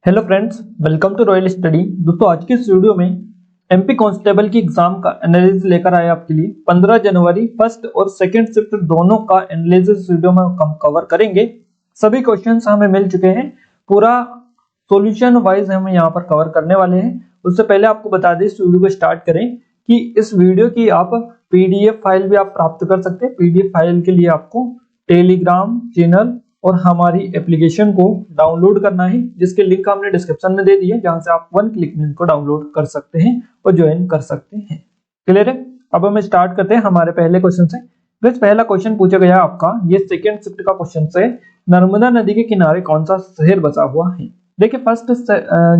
Hello friends, welcome to Royal Study. दोस्तों, आज की इस वीडियो में एमपी कांस्टेबल की एग्जाम का एनालिसिस लेकर आए आपके लिए। 15 जनवरी फर्स्ट और सेकंड शिफ्ट दोनों का एनालिसिस वीडियो में हम कवर करेंगे। सभी क्वेश्चंस हमें मिल चुके हैं, पूरा सॉल्यूशन वाइज हम यहाँ पर कवर करने वाले हैं। उससे पहले आपको बता दें, इस वीडियो को स्टार्ट करें कि इस वीडियो की आप पीडीएफ फाइल भी आप प्राप्त कर सकते हैं। पीडीएफ फाइल के लिए आपको टेलीग्राम चैनल और हमारी एप्लीकेशन को डाउनलोड करना है, जिसके लिंक हमने डिस्क्रिप्शन में दे दी है, जहां से आप 1 क्लिक में इनको डाउनलोड कर सकते हैं और ज्वाइन कर सकते हैं। क्लियर है? अब हम स्टार्ट करते हैं हमारे पहले क्वेश्चन से। बस पहला क्वेश्चन पूछा गया आपका, ये सेकंड शिफ्ट का क्वेश्चन से, नर्मदा नदी के किनारे कौन सा शहर बसा हुआ है। देखिए, फर्स्ट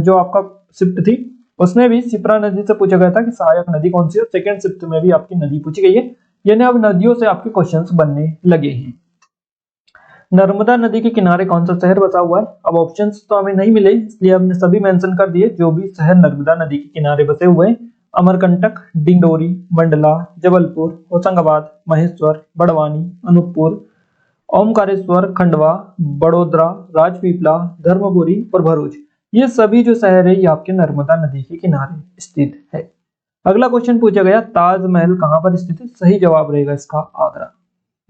जो आपका शिफ्ट थी उसमें भी शिप्रा नदी से पूछा गया था कि सहायक नदी कौन सी है। सेकंड शिफ्ट में भी आपकी नदी पूछी गई है, यानी अब नदियों से आपके क्वेश्चंस बनने लगे हैं। नर्मदा नदी के किनारे कौन सा शहर बसा हुआ है। अब ऑप्शंस तो हमें नहीं मिले, इसलिए हमने सभी मेंशन कर दिए जो भी शहर नर्मदा नदी के किनारे बसे हुए हैं। अमरकंटक, डिंडोरी, मंडला, जबलपुर, होशंगाबाद, महेश्वर, बड़वानी, अनूपपुर, ओमकारेश्वर, खंडवा, बड़ोदरा, राजपीपला, धर्मपुरी और भरूच। ये सभी जो शहर है ये आपके नर्मदा नदी के किनारे स्थित है। अगला क्वेश्चन पूछा गया, ताजमहल कहां पर स्थित है। सही जवाब रहेगा इसका आगरा।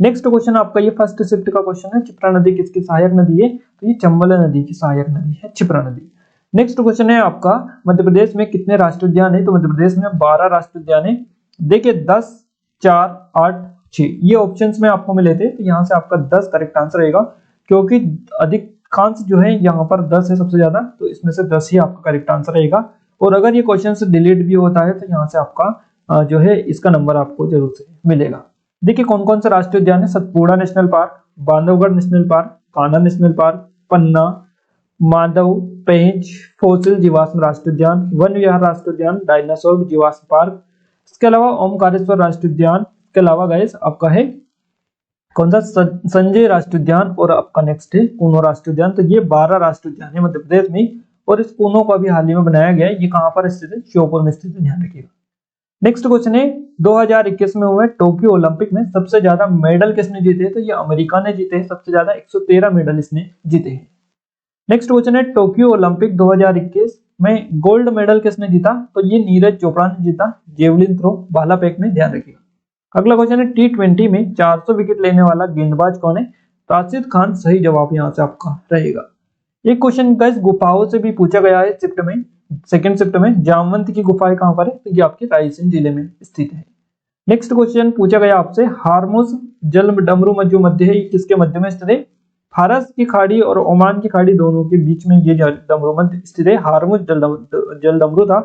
नेक्स्ट क्वेश्चन आपका ये फर्स्ट शिफ्ट का क्वेश्चन है, क्षिप्रा नदी किसकी सहायक नदी है। तो ये चंबल नदी की सहायक नदी है क्षिप्रा नदी। नेक्स्ट क्वेश्चन है आपका, मध्य प्रदेश में कितने राष्ट्रीय उद्यान है। तो मध्य प्रदेश में 12 राष्ट्रीय उद्यान है। देखिए 10, 4, 8, 6 ये ऑप्शंस में आपको मिले थे, तो यहाँ से आपका 10 करेक्ट आंसर रहेगा, क्योंकि अधिकांश जो है यहाँ पर 10 है सबसे ज्यादा, तो इसमें से 10 ही आपका करेक्ट आंसर रहेगा। और अगर ये क्वेश्चन से डिलीट भी होता है तो यहाँ से आपका जो है इसका नंबर आपको जरूर से मिलेगा। देखिए कौन कौन से राष्ट्रीय उद्यान है। Satpura national park, Bandhavgarh national park, Kanha national park, Panna, Madhav, Pench, fossil जीवाश्म राष्ट्रीय उद्यान, वन विहार राष्ट्रीय उद्यान, डायनासोर जीवाश्म पार्क, इसके अलावा ओमकारेश्वर राष्ट्रीय उद्यान, इसके अलावा गाइस आपका है कौन सा, संजय राष्ट्रीय उद्यान, और आपका नेक्स्ट है कूनो राष्ट्रीय उद्यान। तो ये 12 राष्ट्रीय उद्यान है मध्य प्रदेश में, और इस कूनो का भी हाल ही में बनाया गया है। ये कहां पर स्थित है, श्योपुर में स्थित है, ध्यान रखिएगा। नेक्स्ट क्वेश्चन है, 2021 में हुए टोक्यो ओलंपिक में सबसे ज्यादा मेडल किसने जीते हैं। तो ये अमेरिका ने जीते हैं, सबसे ज्यादा 113 मेडल इसने जीते हैं। नेक्स्ट क्वेश्चन है, टोक्यो ओलंपिक 2021 में गोल्ड मेडल किसने जीता। तो ये नीरज चोपड़ा ने जीता, जेवलिन थ्रो, भाला फेंक में, ध्यान रखिएगा। अगला क्वेश्चन है, T20 में 400 विकेट लेने वाला गेंदबाज कौन है। राशिद खान सही जवाब यहाँ से आपका रहेगा। एक क्वेश्चन गाइस गुफाओं से भी पूछा गया है शिफ्ट में, सेकंड शिफ्ट में। जामवंत की गुफाएं कहां पर है। तो ये आपके रायसेन जिले में स्थित है। नेक्स्ट क्वेश्चन पूछा गया आपसे, हार्मुज जल डमरू जो मध्य है, किसके मध्य में स्थित है। फारस की खाड़ी और ओमान की खाड़ी दोनों के बीच में ये डमरू मध्य स्थित है। हार्मुज जल डमरू था।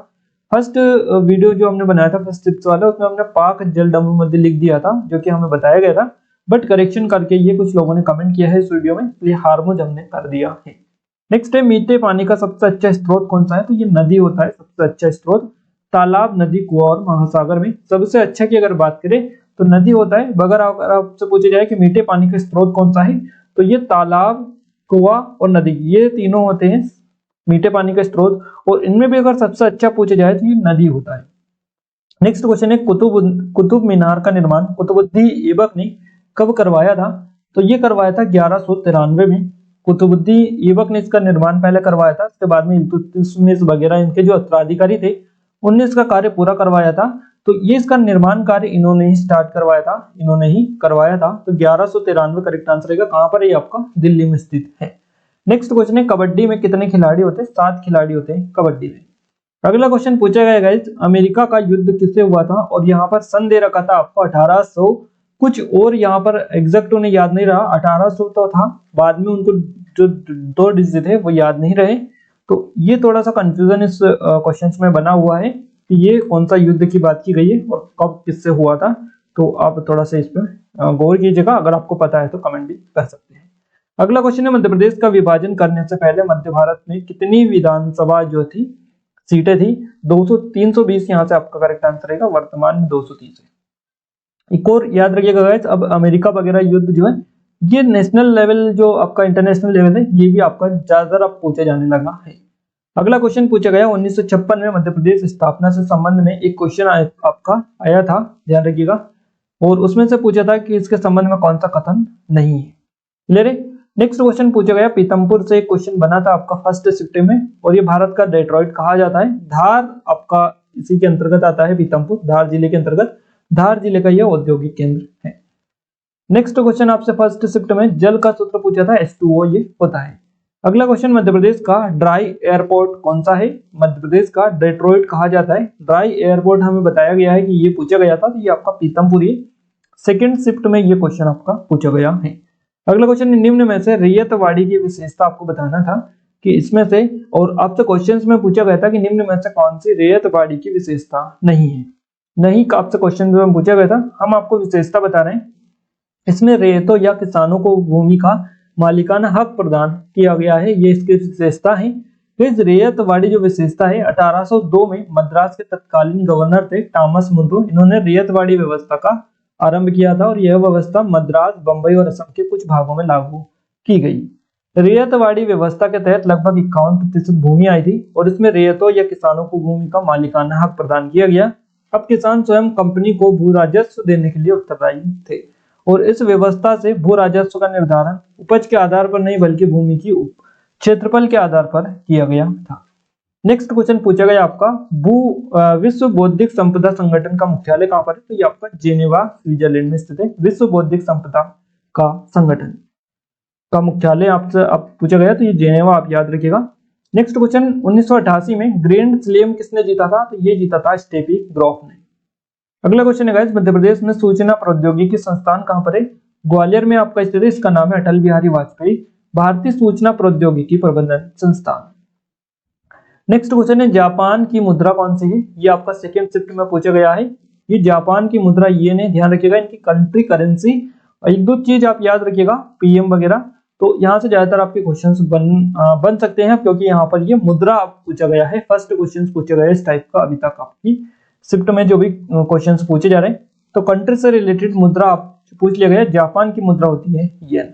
फर्स्ट वीडियो जो हमने बनाया था फर्स्ट शिफ्ट वाला, उसमें हमने पाक जल डमरू मध्य लिख दिया था, जो कि हमें बताया गया था, बट करेक्शन करके ये कुछ लोगों ने कमेंट किया है इस वीडियो में, इसलिए हार्मुज हमने कर दिया है। नेक्स्ट है, मीठे पानी का सबसे अच्छा स्रोत कौन सा है। तो ये नदी होता है सबसे अच्छा स्रोत। तालाब, नदी, कुआं और महासागर में सबसे अच्छा की अगर बात करें तो नदी होता है। अगर आपसे पूछा जाए कि मीठे पानी का स्रोत कौन सा है, तो ये तालाब, कुआं और नदी, ये तीनों होते हैं मीठे पानी का स्रोत। और इनमें भी अगर सबसे अच्छा पूछा जाए तो ये नदी होता है। नेक्स्ट क्वेश्चन है, कुतुब मीनार का निर्माण कुतुबुद्दीन ऐबक ने कब करवाया था। तो ये करवाया था 1193 में। कुतुबुद्दीन ऐबक ने इसका निर्माण पहले करवाया था, उसके बाद में इल्तुतमिश वगैरह इनके जो उत्तराधिकारी थे उनने इसका कार्य पूरा करवाया था। तो ये इसका निर्माण कार्य इन्होंने ही स्टार्ट करवाया था, इन्होंने ही करवाया था। तो 1193 करेक्ट आंसर रहेगा। कहां पर है, आपका दिल्ली में स्थित है। नेक्स्ट क्वेश्चन है, कबड्डी में कितने खिलाड़ी होते हैं। 7 खिलाड़ी होते हैं कबड्डी में। अगला क्वेश्चन पूछा गया गाइस, अमेरिका का युद्ध किससे हुआ था। और यहाँ पर सन दे रखा था आपको 1800 कुछ, और यहाँ पर एग्जैक्ट उन्हें याद नहीं रहा। 1800 तो था, बाद में उनको जो 2 डिजिट थे वो याद नहीं रहे। तो ये थोड़ा सा कंफ्यूजन इस क्वेश्चन में बना हुआ है कि ये कौन सा युद्ध की बात की गई है और कब किससे हुआ था। तो आप थोड़ा सा इस पर गौर कीजिएगा, अगर आपको पता है तो कमेंट भी कर सकते हैं। अगला क्वेश्चन है, मध्य प्रदेश का विभाजन करने से पहले मध्य भारत में कितनी विधानसभा जो थी सीटें थी। 320 यहाँ से आपका करेक्ट आंसर रहेगा। वर्तमान में 230 है। एक और याद रखिएगा गाइस, अब अमेरिका वगैरह युद्ध जो है ये नेशनल लेवल जो आपका इंटरनेशनल लेवल है, ये भी आपका ज्यादातर अब पूछा जाने लगा है। अगला क्वेश्चन पूछा गया, 1956 में मध्य प्रदेश स्थापना से संबंध में एक क्वेश्चन आपका आया था, ध्यान रखिएगा। और उसमें से पूछा था कि इसके संबंध में कौन सा कथन नहीं है। क्लियर है। नेक्स्ट क्वेश्चन पूछा गया, पीतमपुर से एक क्वेश्चन बना था आपका फर्स्ट शिफ्ट में, और ये भारत का डेट्रॉइट कहा जाता है। धार आपका इसी के अंतर्गत आता है, पीतमपुर धार जिले के अंतर्गत, धार जिले का यह औद्योगिक केंद्र है। नेक्स्ट क्वेश्चन आपसे फर्स्ट शिफ्ट में जल का सूत्र पूछा था, H2O ये होता है। अगला क्वेश्चन, मध्य प्रदेश का ड्राई एयरपोर्ट कौन सा है? मध्य प्रदेश का डेट्रॉइट कहा जाता है। ड्राई एयरपोर्ट हमें बताया गया है कि ये पूछा गया था, तो ये आपका पीतमपुर है। सेकेंड शिफ्ट में ये क्वेश्चन आपका पूछा गया है। अगला क्वेश्चन, निम्न में से रैयतवाड़ी की विशेषता आपको बताना था कि इसमें से, और आपसे क्वेश्चंस में पूछा गया था कि निम्न में से कौन सी रैयतवाड़ी की विशेषता नहीं है। नहीं का आपसे क्वेश्चन में पूछा गया था, हम आपको विशेषता बता रहे हैं। इसमें रैयतों या किसानों को भूमि का मालिकाना हक प्रदान किया गया है, ये इसकी विशेषता है। इस रैयतवाड़ी जो विशेषता है, 1802 में मद्रास के तत्कालीन गवर्नर थे थॉमस मुनरो, इन्होंने रैयतवाड़ी व्यवस्था का आरंभ किया था, और यह व्यवस्था मद्रास, बंबई और असम के कुछ भागों में लागू की गई। रैयतवाड़ी व्यवस्था के तहत लगभग 51% भूमि आई थी, और इसमें रैयतों या किसानों को भूमि का मालिकाना हक प्रदान किया गया। अब किसान स्वयं कंपनी को भू राजस्व देने के लिए उत्तरदायी थे, और इस व्यवस्था से भू राजस्व का निर्धारण उपज के आधार पर नहीं बल्कि भूमि की क्षेत्रफल के आधार पर किया गया था। नेक्स्ट क्वेश्चन पूछा गया आपका, विश्व बौद्धिक संपदा संगठन का मुख्यालय कहां पर है? तो ये आपका जेनेवा स्विट्जरलैंड में स्थित है। विश्व बौद्धिक संपदा का संगठन का मुख्यालय आपसे पूछा गया, तो ये जेनेवा आप याद रखिएगा। नेक्स्ट क्वेश्चन, 1988 में ग्रैंड स्लैम किसने जीता था? तो ये जीता था स्टेफी ग्रॉफ ने। अगला क्वेश्चन है गाइस, मध्य प्रदेश में सूचना प्रौद्योगिकी संस्थान कहां पर है? ग्वालियर में आपका स्थित है। इसका नाम है अटल बिहारी वाजपेयी भारतीय सूचना प्रौद्योगिकी प्रबंधन संस्थान। नेक्स्ट क्वेश्चन है, जापान की मुद्रा कौन सी है? ये आपका सेकंड शिफ्ट में पूछा गया है। ये जापान की मुद्रा येन है, ध्यान रखिएगा इनकी कंट्री करेंसी। एक दो चीज आप याद रखिएगा, पीएम वगैरह, तो यहाँ से ज्यादातर आपके क्वेश्चंस बन सकते हैं, क्योंकि यहाँ पर ये मुद्रा पूछा गया है। फर्स्ट क्वेश्चन पूछा गया इस टाइप का अभी तक आपकी शिफ्ट में जो भी क्वेश्चंस पूछे जा रहे हैं, तो कंट्री से रिलेटेड मुद्रा आप पूछ लिया गया। जापान की मुद्रा होती है येन।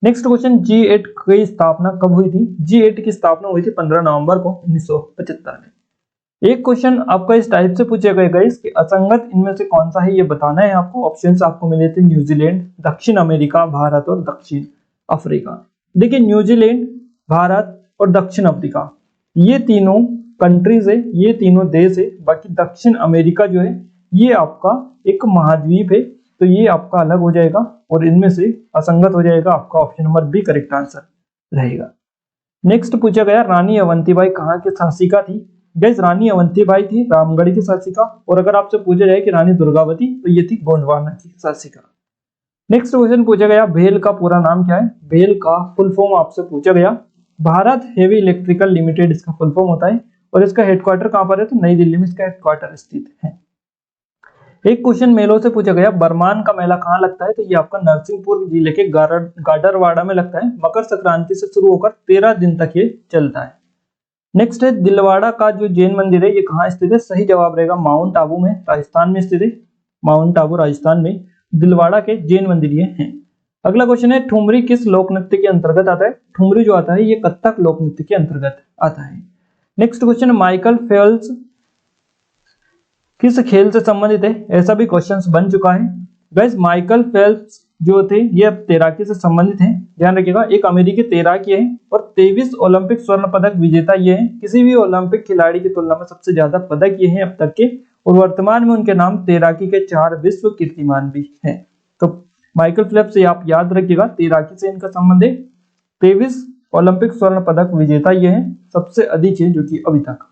नेक्स्ट क्वेश्चन, G8 की स्थापना कब हुई थी? G8 की स्थापना हुई थी 15 नवंबर को 1975 में। एक क्वेश्चन आपका इस टाइप से पूछा गया कि असंगत इनमें से कौन सा है, ये बताना है आपको। ऑप्शंस आपको मिले थे न्यूजीलैंड, दक्षिण अमेरिका, भारत और दक्षिण अफ्रीका। देखिए, न्यूजीलैंड, भारत और दक्षिण अफ्रीका ये तीनों कंट्रीज है, ये तीनों देश है। बाकी दक्षिण अमेरिका जो है ये आपका एक महाद्वीप है, तो ये आपका अलग हो जाएगा, और इनमें से असंगत हो जाएगा। आपका option number B correct answer रहेगा। नेक्स्ट पूछा गया, रानी अवंतीबाई कहाँ की शासिका थी? गाइस, रानी अवंतीबाई थी रामगढ़ की शासिका, और अगर आपसे पूछा जाए कि रानी दुर्गावती, तो ये थी गोंडवाना की शासिका। नेक्स्ट क्वेश्चन पूछा गया, भेल का पूरा नाम क्या है? भेल का फुल फॉर्म आपसे पूछा गया, भारत हेवी इलेक्ट्रिकल लिमिटेड इसका फुल फॉर्म होता है, और इसका हेडक्वार्टर कहां पर है? तो नई दिल्ली में इसका हेडक्वार्टर स्थित है। एक क्वेश्चन मेलों से पूछा गया, बरमान का मेला कहाँ लगता है? तो ये आपका नरसिंहपुर जिले के गाडरवाड़ा में लगता है। मकर संक्रांति से शुरू होकर 13 दिन तक ये चलता है। नेक्स्ट है, दिलवाड़ा का जो जैन मंदिर है ये कहाँ स्थित है? सही जवाब रहेगा माउंट आबू में, राजस्थान में स्थित है। माउंट आबू राजस्थान में दिलवाड़ा के जैन मंदिर ये हैं। अगला क्वेश्चन है, ठुमरी किस लोक नृत्य के अंतर्गत आता है? ठुमरी जो आता है ये कथक लोक नृत्य के अंतर्गत आता है। नेक्स्ट क्वेश्चन, माइकल फेल्प्स किस खेल से संबंधित है? ऐसा भी क्वेश्चंस बन चुका है। गाइस, माइकल फेल्प्स जो थे ये तैराकी से संबंधित हैं, ध्यान रखिएगा। एक अमेरिकी तैराकी है और 23 ओलंपिक स्वर्ण पदक विजेता ये हैं। किसी भी ओलंपिक खिलाड़ी की तुलना में सबसे ज्यादा पदक ये हैं अब तक के, और वर्तमान में उनके नाम तैराकी के 4 विश्व कीर्तिमान भी हैं। तो माइकल फेल्प्स से आप याद रखिएगा, तैराकी से इनका संबंध है। 23 ओलंपिक स्वर्ण पदक विजेता ये हैं, सबसे अधिक है जो कि अभी तक।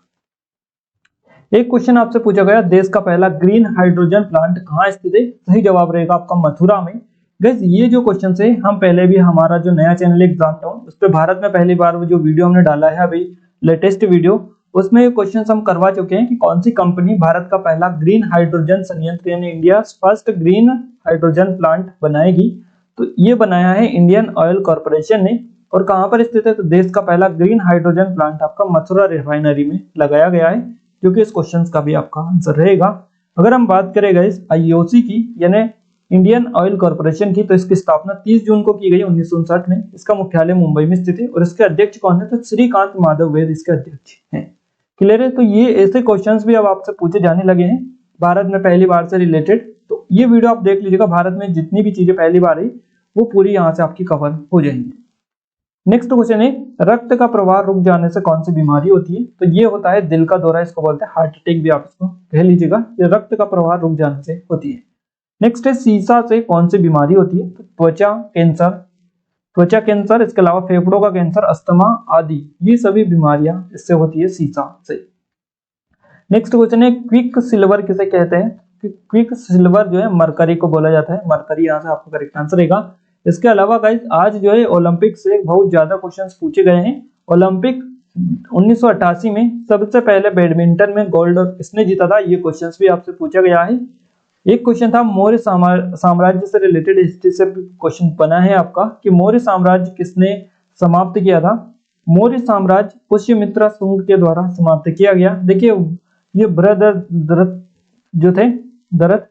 एक क्वेश्चन आपसे पूछा गया, देश का पहला ग्रीन हाइड्रोजन प्लांट कहाँ स्थित है? सही जवाब रहेगा आपका मथुरा में। गाइस, ये जो क्वेश्चन है हम पहले भी हमारा जो नया चैनल एग्जाम टाउन उस पर भारत में पहली बार जो वीडियो हमने डाला है अभी लेटेस्ट वीडियो, उसमें ये क्वेश्चन हम करवा चुके हैं कि कौन सी कंपनी भारत का पहला ग्रीन हाइड्रोजन संयंत्र यानी India first green hydrogen plant बनाएगी। तो ये बनाया है इंडियन ऑयल कॉर्पोरेशन ने, और कहाँ पर स्थित है? तो देश का पहला ग्रीन हाइड्रोजन प्लांट आपका मथुरा रिफाइनरी में लगाया गया है, जो कि इस क्वेश्चन का भी आपका आंसर रहेगा। अगर हम बात करें गाइस आईओसी की यानी इंडियन ऑयल कॉर्पोरेशन की, तो इसकी स्थापना 30 जून को की गई 1959 में। इसका मुख्यालय मुंबई में स्थित है, और इसके अध्यक्ष कौन है? तो श्रीकांत माधव वेद इसके अध्यक्ष हैं। क्लियर है? तो ये ऐसे क्वेश्चंस भी अब आपसे पूछे जाने लगे हैं भारत में पहली बार से रिलेटेड। तो ये वीडियो आप देख लीजिएगा, भारत में जितनी भी चीजें पहली बार है वो पूरी यहाँ से आपकी कवर हो जाएंगी। नेक्स्ट क्वेश्चन है, रक्त का प्रवाह रुक जाने से कौन सी बीमारी होती है? तो ये होता है दिल का दौरा, इसको बोलते हैं हार्ट अटैक भी आप इसको कह लीजिएगा। ये रक्त का प्रवाह रुक जाने से होती है। नेक्स्ट है, सीसा से कौन सी बीमारी होती है? तो त्वचा कैंसर, इसके अलावा फेफड़ों का कैंसर, अस्थमा आदि, ये सभी बीमारियां इससे होती है सीसा से। नेक्स्ट क्वेश्चन है, क्विक सिल्वर किसे कहते हैं? क्विक सिल्वर जो है मरकरी को बोला जाता है, मरकरी यहाँ से आपका करेक्ट आंसर रहेगा। इसके अलावा गाइस आज जो है ओलंपिक से बहुत ज्यादा क्वेश्चंस पूछे गए हैं। ओलंपिक 1988 में सबसे पहले बैडमिंटन में गोल्ड किसने जीता था, ये क्वेश्चंस भी आपसे पूछा गया है। एक क्वेश्चन था मौर्य साम्राज्य से रिलेटेड, हिस्ट्री से क्वेश्चन बना है आपका कि मौर्य साम्राज्य किसने समाप्त किया था? मौर्य साम्राज्य पुष्यमित्र शुंग के द्वारा समाप्त किया गया। देखिए ये बृहद्रथ जो थे, दरत,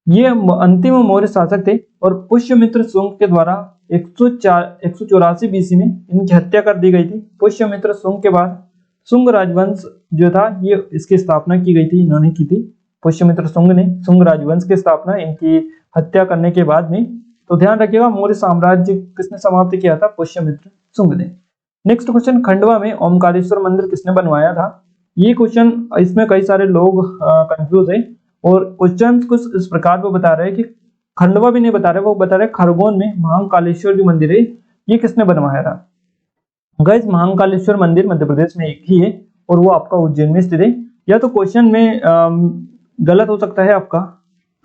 ये अंतिम मौर्य शासक थे और पुष्यमित्र शुंग के द्वारा 184 बीसी में इनकी हत्या कर दी गई थी। पुष्यमित्र शुंग के बाद शुंग राजवंश जो था ये इसकी स्थापना की गई थी, इन्होंने की थी, पुष्यमित्र शुंग ने शुंग राजवंश की स्थापना इनकी हत्या करने के बाद में। तो ध्यान रखिएगा मौर्य साम्राज्य किसने समाप्त किया था? पुष्यमित्र शुंग ने। नेक्स्ट क्वेश्चन, खंडवा में ओमकारेश्वर मंदिर किसने बनवाया था? ये क्वेश्चन, इसमें कई सारे लोग कंफ्यूज है और क्वेश्चन कुछ इस प्रकार वो बता रहे हैं कि खंडवा भी नहीं बता रहे, वो बता रहे खरगोन में महाकालेश्वर जो मंदिर है ये किसने बनवाया था? गाइस महाकालेश्वर मंदिर मध्य प्रदेश में एक ही है और वो आपका उज्जैन में स्थित है। या तो क्वेश्चन में गलत हो सकता है आपका,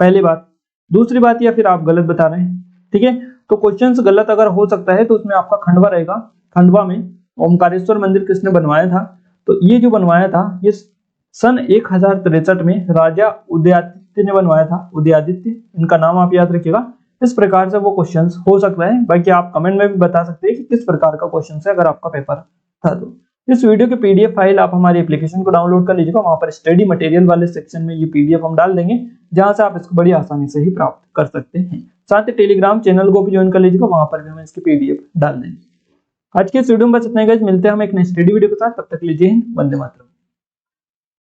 पहली बात। दूसरी बात, या फिर आप गलत बता रहे हैं, ठीक है। तो क्वेश्चन गलत अगर हो सकता है तो उसमें आपका खंडवा रहेगा। खंडवा में ओमकारेश्वर मंदिर किसने बनवाया था? तो ये जो बनवाया था ये सन 1063 में राजा उदयादित्य ने बनवाया था। उदयादित्य, इनका नाम आप याद रखिएगा। इस प्रकार से वो क्वेश्चंस हो सकता है। बाकी आप कमेंट में भी बता सकते हैं कि किस प्रकार का क्वेश्चन है अगर आपका पेपर था तो। इस वीडियो की पीडीएफ फाइल आप हमारे एप्लीकेशन को डाउनलोड कर लीजिएगा, वहां पर स्टडी मटेरियल वाले सेक्शन में ये पीडीएफ हम डाल देंगे, जहां से आप इसको बड़ी आसानी से ही प्राप्त कर सकते हैं। साथ ही टेलीग्राम चैनल को भी ज्वाइन कर लीजिएगा, वहां पर भी हम इसकी पीडीएफ डाल देंगे। आज के इस वीडियो में बस इतना ही गाइस, मिलते हैं हम एक नई स्टडी वीडियो के साथ, तब तक लीजिए वंदे मातरम।